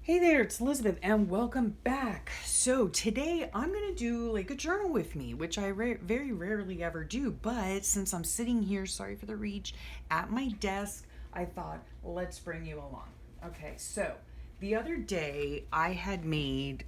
Hey there, it's Elizabeth, and welcome back. So today I'm gonna do like a journal with me, which I very rarely ever do. But since I'm sitting here, sorry for the reach, at my desk, I thought let's bring you along. Okay, so the other day I had made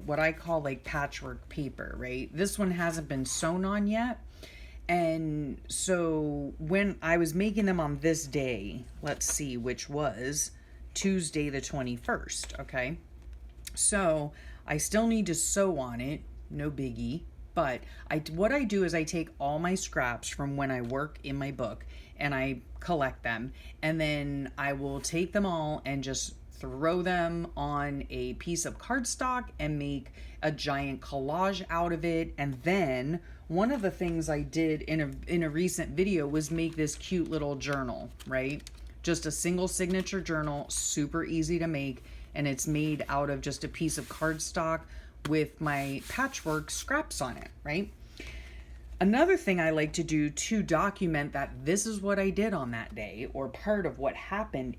what I call like patchwork paper. Right, this one hasn't been sewn on yet. And so when I was making them on this day, let's see, which was Tuesday the 21st, okay? So I still need to sew on it, no biggie. But what I do is I take all my scraps from when I work in my book and I collect them. And then I will take them all and just throw them on a piece of cardstock and make a giant collage out of it. And then one of the things I did in a recent video was make this cute little journal, right? Just a single signature journal, super easy to make, and it's made out of just a piece of cardstock with my patchwork scraps on it, right? Another thing I like to do to document that this is what I did on that day or part of what happened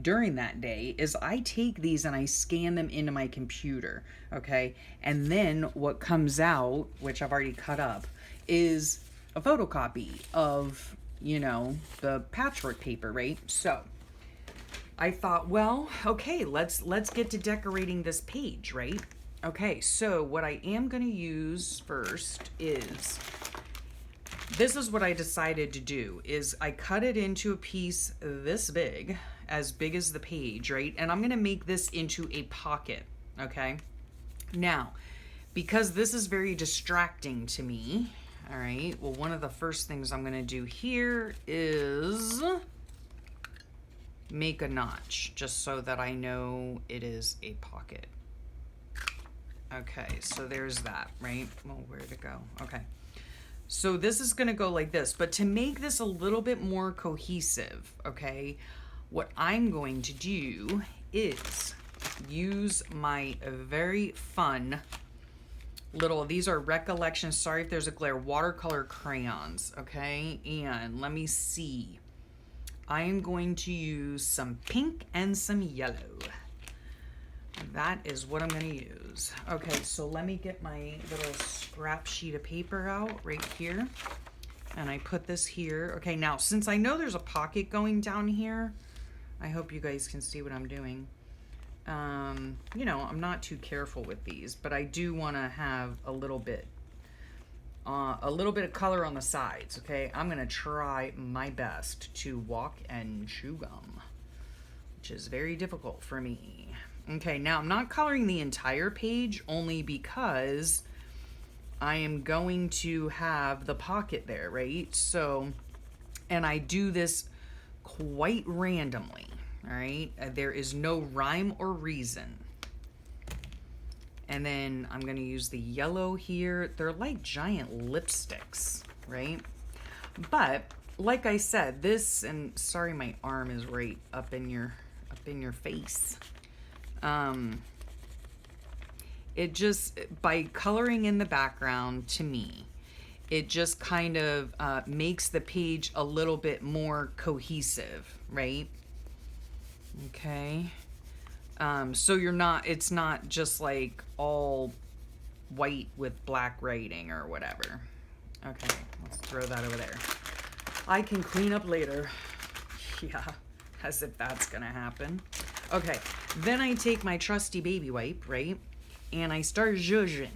during that day is I take these and I scan them into my computer, okay? And then what comes out, which I've already cut up, is a photocopy of, the patchwork paper, right? So I thought, well, okay, let's get to decorating this page, right? Okay, so what I am going to use first is this is what I decided to do is I cut it into a piece this big, as big as the page, right? And I'm going to make this into a pocket, okay? Now, because this is very distracting to me, all right, well, one of the first things I'm going to do here is make a notch just so that I know it is a pocket. Okay, so there's that, right? Well, where'd it go? Okay. So this is gonna go like this, but to make this a little bit more cohesive, okay, what I'm going to do is use my very fun these are Recollections, sorry if there's a glare, watercolor crayons, okay? And let me see. I am going to use some pink and some yellow. That is what I'm going to use. Okay, so let me get my little scrap sheet of paper out right here. And I put this here. Okay, now since I know there's a pocket going down here, I hope you guys can see what I'm doing. I'm not too careful with these, but I do want to have a little bit of color on the sides, okay? I'm going to try my best to walk and chew gum, which is very difficult for me. Okay, now I'm not coloring the entire page only because I am going to have the pocket there, right? So, and I do this quite randomly, all right? There is no rhyme or reason. And then I'm gonna use the yellow here. They're like giant lipsticks, right? But like I said, this, and sorry my arm is right up in your face. It just, by coloring in the background, to me, it just kind of makes the page a little bit more cohesive, right? Okay. So it's not just like all white with black writing or whatever. Okay, let's throw that over there. I can clean up later. Yeah, as if that's gonna happen. Okay, then I take my trusty baby wipe, right? And I start zhuzhing,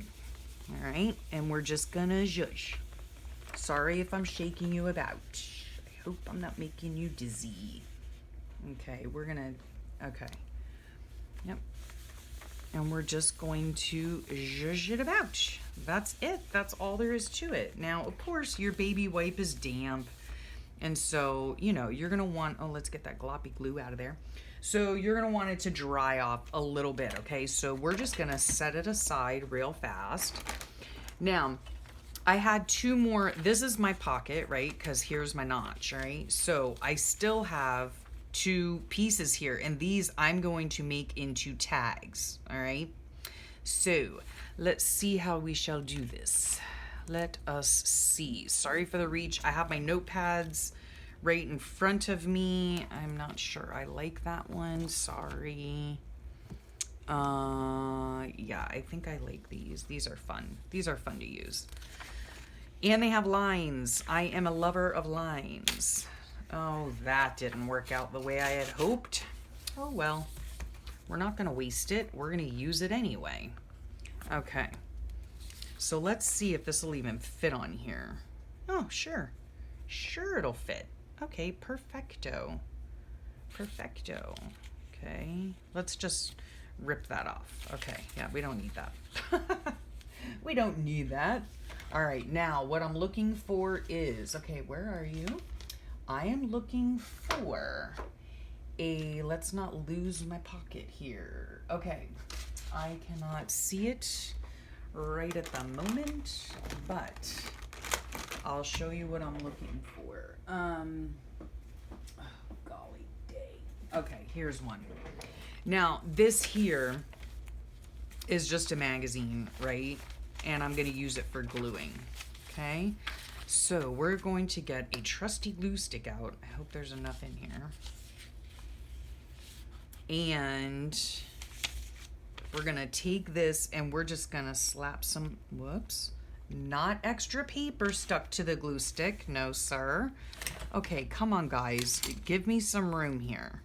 all right? And we're just gonna zhuzh. Sorry if I'm shaking you about. I hope I'm not making you dizzy. Okay, okay. Yep. And we're just going to zhuzh it about. That's it. That's all there is to it. Now, of course, your baby wipe is damp. And so, you're going to want, let's get that gloppy glue out of there. So you're going to want it to dry off a little bit, okay? So we're just going to set it aside real fast. Now, I had two more. This is my pocket, right? Because here's my notch, right? So I still have two pieces here, and these I'm going to make into tags, all right? So let's see how we shall do this. Let us see. Sorry for the reach. I have my notepads right in front of me. I'm not sure I like that one. Sorry. Yeah, I think I like these. These are fun. These are fun to use. And they have lines. I am a lover of lines. Oh, that didn't work out the way I had hoped. Oh, well. We're not going to waste it. We're going to use it anyway. Okay. So let's see if this will even fit on here. Oh, sure. Sure it'll fit. Okay, perfecto. Perfecto. Okay. Let's just rip that off. Okay, yeah, we don't need that. We don't need that. All right, now what I'm looking for is, okay, where are you? I am looking for let's not lose my pocket here. Okay, I cannot see it right at the moment, but I'll show you what I'm looking for. Oh, golly day. Okay, here's one. Now, this here is just a magazine, right? And I'm going to use it for gluing, okay? So we're going to get a trusty glue stick out. I hope there's enough in here. And we're going to take this and we're just going to slap some, whoops, not extra paper stuck to the glue stick. No, sir. Okay, come on, guys. Give me some room here.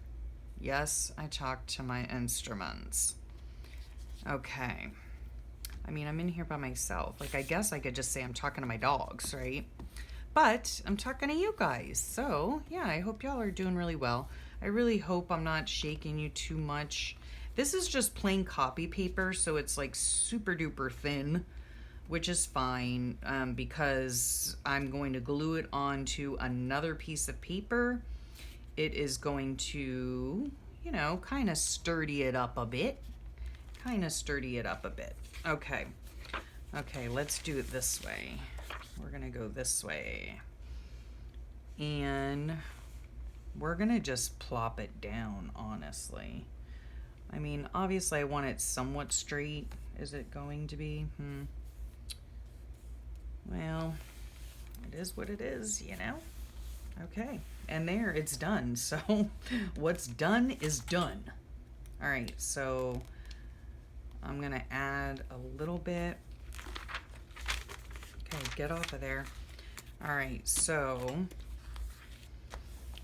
Yes, I talk to my instruments. Okay. I mean, I'm in here by myself. Like, I guess I could just say I'm talking to my dogs, right? But I'm talking to you guys. So, yeah, I hope y'all are doing really well. I really hope I'm not shaking you too much. This is just plain copy paper, so it's like super duper thin, which is fine because I'm going to glue it onto another piece of paper. It is going to, you know, kind of sturdy it up a bit. Okay. Okay, let's do it this way. We're gonna go this way. And we're gonna just plop it down, honestly. I mean, obviously I want it somewhat straight. Is it going to be? Well, it is what it is, you know? Okay, and there, it's done. So what's done is done. All right, so I'm gonna add a little bit. Okay, get off of there. All right, so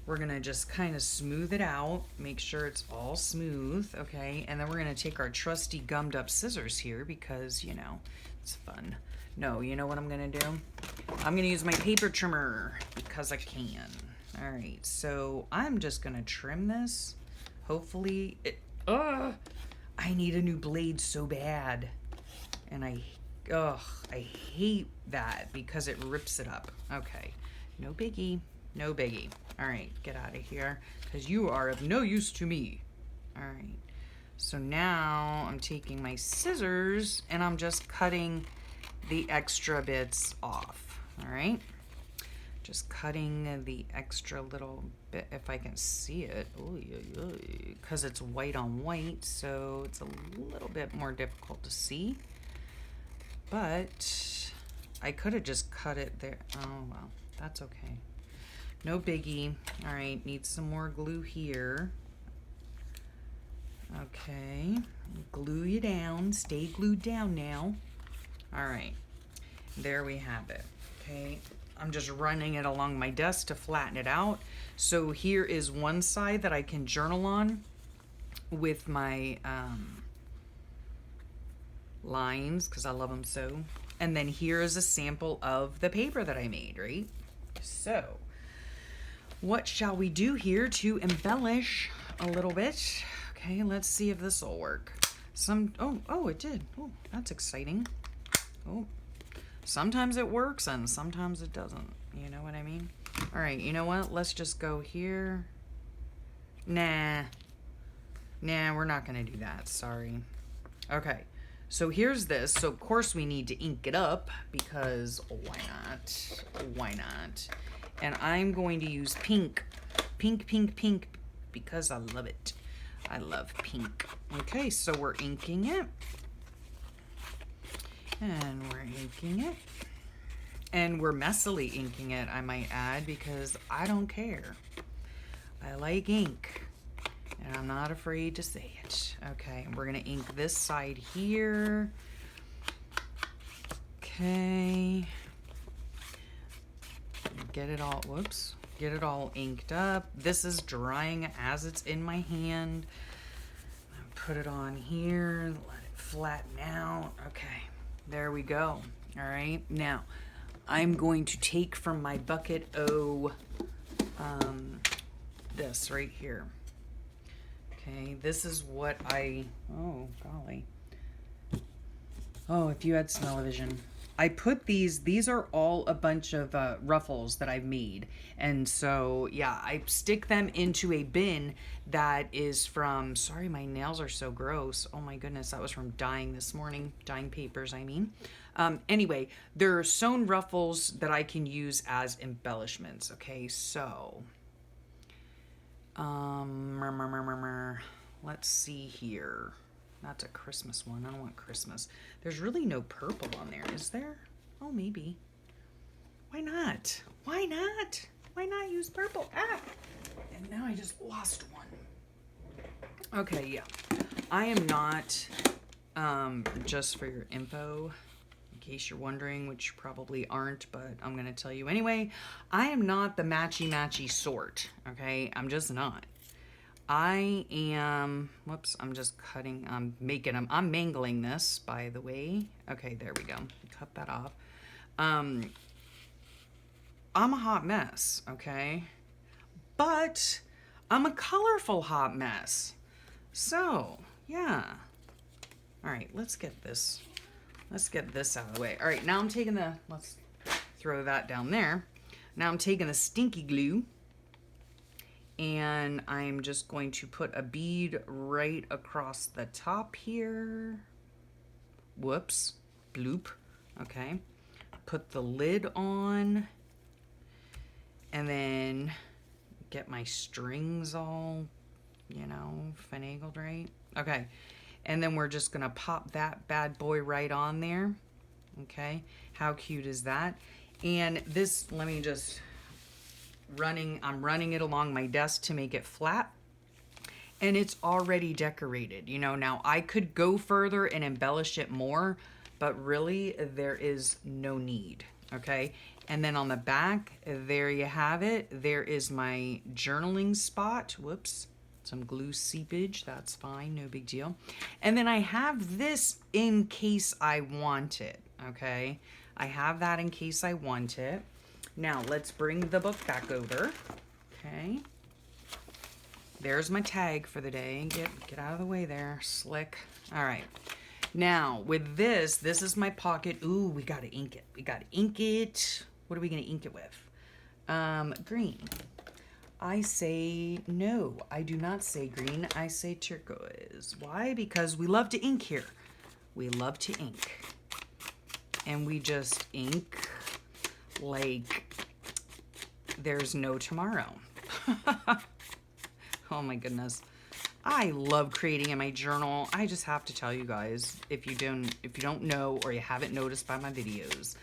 we're gonna just kind of smooth it out, make sure it's all smooth, okay? And then we're gonna take our trusty gummed up scissors here because, you know, it's fun. No, you know what I'm gonna do? I'm gonna use my paper trimmer because I can. All right, so I'm just gonna trim this. Hopefully it, I need a new blade so bad. And I hate that because it rips it up. Okay, no biggie, no biggie. All right, get out of here because you are of no use to me. All right, so now I'm taking my scissors and I'm just cutting the extra bits off. All right, just cutting the extra little bit if I can see it. Because it's white on white, so it's a little bit more difficult to see. But I could have just cut it there. Oh, well, that's okay. No biggie. All right, need some more glue here. Okay, glue you down. Stay glued down now. All right, there we have it. Okay, I'm just running it along my desk to flatten it out. So here is one side that I can journal on with my lines because I love them so. And then here is a sample of the paper that I made, right? So what shall we do here to embellish a little bit? Okay, let's see if this will work. Oh, it did. Oh, that's exciting. Oh, sometimes it works and sometimes it doesn't. You know what I mean? All right, you know what? Let's just go here. Nah, we're not gonna do that, sorry. Okay, so here's this. So of course we need to ink it up because why not? Why not? And I'm going to use pink, because I love it. I love pink. Okay, so we're inking it. And we're inking it. And we're messily inking it, I might add, because I don't care. I like ink. And I'm not afraid to say it. Okay, we're gonna ink this side here. Okay. Get it all, whoops. Get it all inked up. This is drying as it's in my hand. Put it on here, let it flatten out. Okay, there we go. All right, now I'm going to take from my bucket O this right here. Okay, this is what oh golly. Oh, if you had smell-o-vision. I put these are all a bunch of ruffles that I've made. And so, yeah, I stick them into a bin that is from, sorry, my nails are so gross. Oh my goodness, that was from dyeing this morning. Dyeing papers, I mean. Anyway, there are sewn ruffles that I can use as embellishments. Okay, so, let's see here. That's a Christmas one. I don't want Christmas. There's really no purple on there, is there? Oh, maybe. Why not? Why not? Why not use purple? Ah! And now I just lost one. Okay, yeah. I am not, just for your info, in case you're wondering, which you probably aren't, but I'm going to tell you anyway, I am not the matchy-matchy sort, okay? I'm just not. I am, whoops, I'm just cutting, I'm mangling this, by the way. Okay, there we go. Cut that off. I'm a hot mess, okay? But I'm a colorful hot mess. So, yeah. All right, let's get this out of the way. All right, now I'm taking let's throw that down there. Now I'm taking the stinky glue. And I'm just going to put a bead right across the top here. Whoops, bloop, okay. Put the lid on, and then get my strings all, finagled right. Okay, and then we're just gonna pop that bad boy right on there. Okay, how cute is that? And this, let me just, I'm running it along my desk to make it flat, and it's already decorated. Now I could go further and embellish it more, but really there is no need. Okay, and then on the back, there you have it. There is my journaling spot. Whoops, some glue seepage. That's fine, no big deal. And then I have this in case I want it. Okay, I have that in case I want it. Now, let's bring the book back over. Okay. There's my tag for the day. Get out of the way there, slick. All right. Now, with this is my pocket. Ooh, we got to ink it. We got to ink it. What are we going to ink it with? Green. I say no. I do not say green. I say turquoise. Why? Because we love to ink here. We love to ink. And we just ink like there's no tomorrow. Oh my goodness. I love creating in my journal. I just have to tell you guys, if you don't know or you haven't noticed by my videos,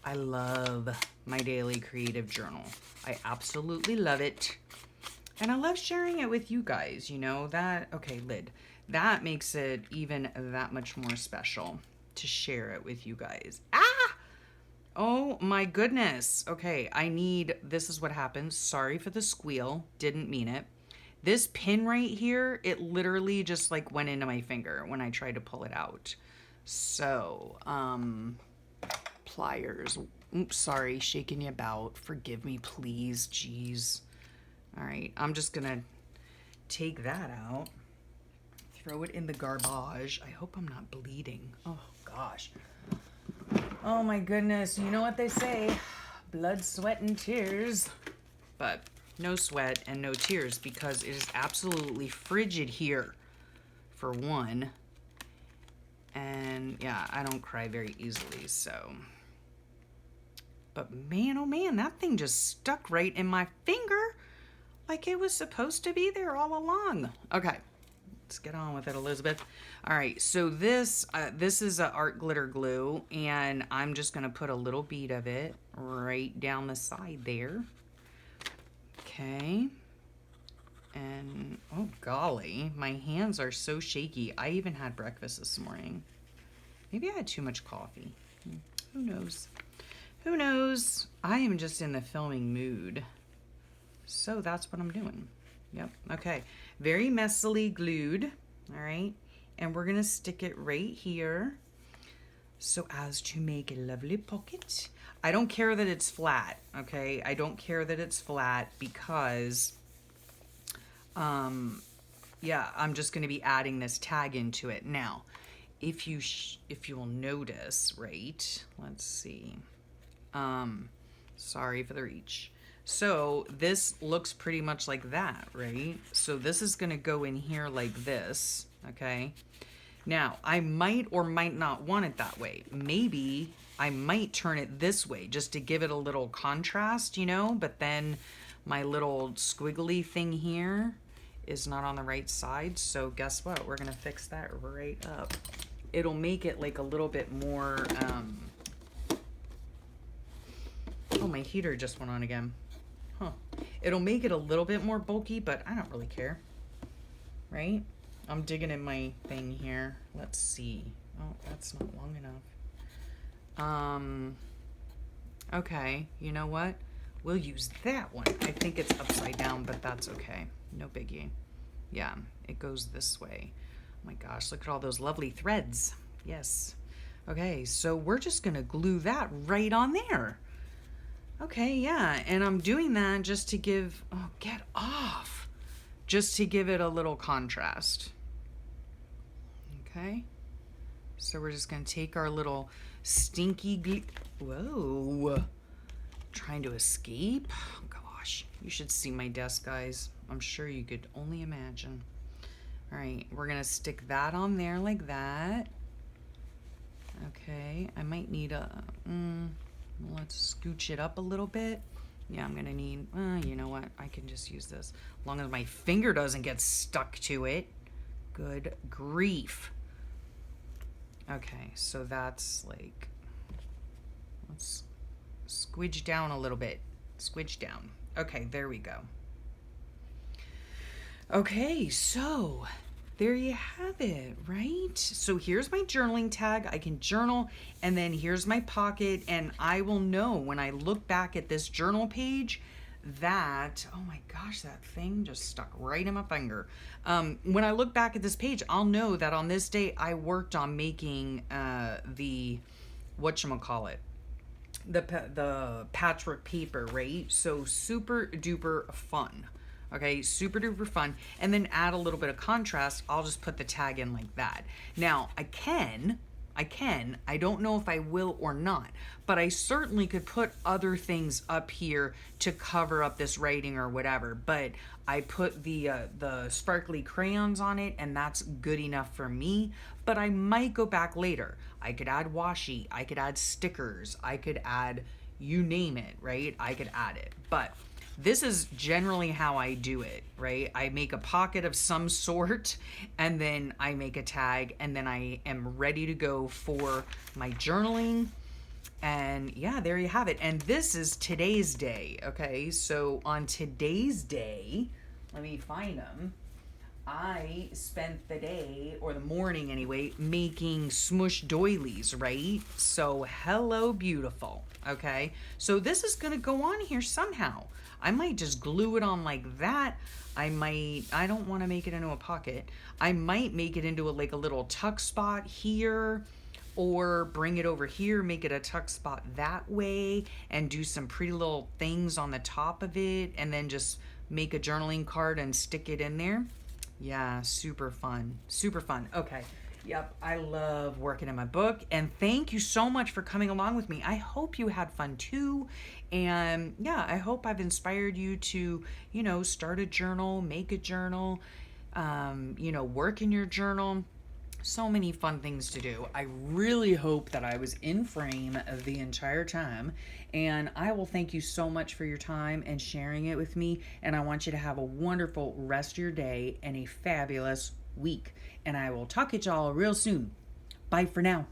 I love my daily creative journal. I absolutely love it. And I love sharing it with you guys, okay, lid. That makes it even that much more special to share it with you guys. Ah! Oh my goodness. Okay, this is what happens. Sorry for the squeal. Didn't mean it. This pin right here, it literally just like went into my finger when I tried to pull it out. So, pliers. Oops, sorry, shaking you about. Forgive me, please. Jeez. All right, I'm just gonna take that out. Throw it in the garbage. I hope I'm not bleeding. Oh gosh. Oh my goodness, you know what they say, blood, sweat, and tears. But no sweat and no tears because it is absolutely frigid here, for one. And yeah, I don't cry very easily, so. But man, oh man, that thing just stuck right in my finger like it was supposed to be there all along. Okay. Let's get on with it, Elizabeth. All right, so this is a art glitter glue, and I'm just gonna put a little bead of it right down the side there. Okay, And oh golly, my hands are so shaky. I even had breakfast this morning. Maybe I had too much coffee. Who knows? Who knows? I am just in the filming mood. So that's what I'm doing. Yep. Okay. Very messily glued. All right. And we're going to stick it right here so as to make a lovely pocket. I don't care that it's flat. Okay. I don't care that it's flat because, yeah, I'm just going to be adding this tag into it. Now, if you will notice, right? Let's see. Sorry for the reach. So this looks pretty much like that, right? So this is going to go in here like this, okay? Now, I might or might not want it that way. Maybe I might turn it this way just to give it a little contrast, you know? But then my little squiggly thing here is not on the right side. So guess what? We're going to fix that right up. It'll make it like a little bit more... Oh, my heater just went on again. Huh. It'll make it a little bit more bulky, but I don't really care. Right? I'm digging in my thing here. Let's see. Oh, that's not long enough. Okay, you know what? We'll use that one. I think it's upside down, but that's okay. No biggie. Yeah, it goes this way. Oh my gosh, look at all those lovely threads. Yes. Okay, so we're just gonna glue that right on there. Okay, yeah, and I'm doing that just to give, oh, get off. Just to give it a little contrast. Okay, so we're just gonna take our little stinky whoa, trying to escape. Oh, gosh, you should see my desk, guys. I'm sure you could only imagine. All right, we're gonna stick that on there like that. Okay, I might need a, let's scooch it up a little bit. Yeah, I'm gonna need, you know what? I can just use this. As long as my finger doesn't get stuck to it. Good grief. Okay, so that's like, let's squidge down a little bit. Squidge down. Okay, there we go. Okay, so there you have it, right? So here's my journaling tag. I can journal, and then here's my pocket, and I will know when I look back at this journal page that, oh my gosh, that thing just stuck right in my finger. When I look back at this page, I'll know that on this day I worked on making the, whatchamacallit, the patchwork paper, right? So super duper fun. Okay, super duper fun. And then add a little bit of contrast. I'll just put the tag in like that. Now, I don't know if I will or not, but I certainly could put other things up here to cover up this writing or whatever. But I put the sparkly crayons on it, and that's good enough for me. But I might go back later. I could add washi, I could add stickers, I could add, you name it, right? I could add it. But this is generally how I do it, right? I make a pocket of some sort, and then I make a tag, and then I am ready to go for my journaling. And yeah, there you have it. And this is today's day, okay? So on today's day, let me find them. I spent the day, or the morning anyway, making smush doilies, right? So hello, beautiful, okay? So this is gonna go on here somehow. I might just glue it on like that. I don't wanna make it into a pocket. I might make it into like a little tuck spot here, or bring it over here, make it a tuck spot that way, and do some pretty little things on the top of it, and then just make a journaling card and stick it in there. Yeah, super fun. Super fun. Okay. Yep, I love working in my book. And thank you so much for coming along with me. I hope you had fun too. And yeah, I hope I've inspired you to, you know, start a journal, make a journal, you know, work in your journal. So many fun things to do. I really hope that I was in frame the entire time, and I will thank you so much for your time and sharing it with me, and I want you to have a wonderful rest of your day and a fabulous week, and I will talk at y'all real soon. Bye for now.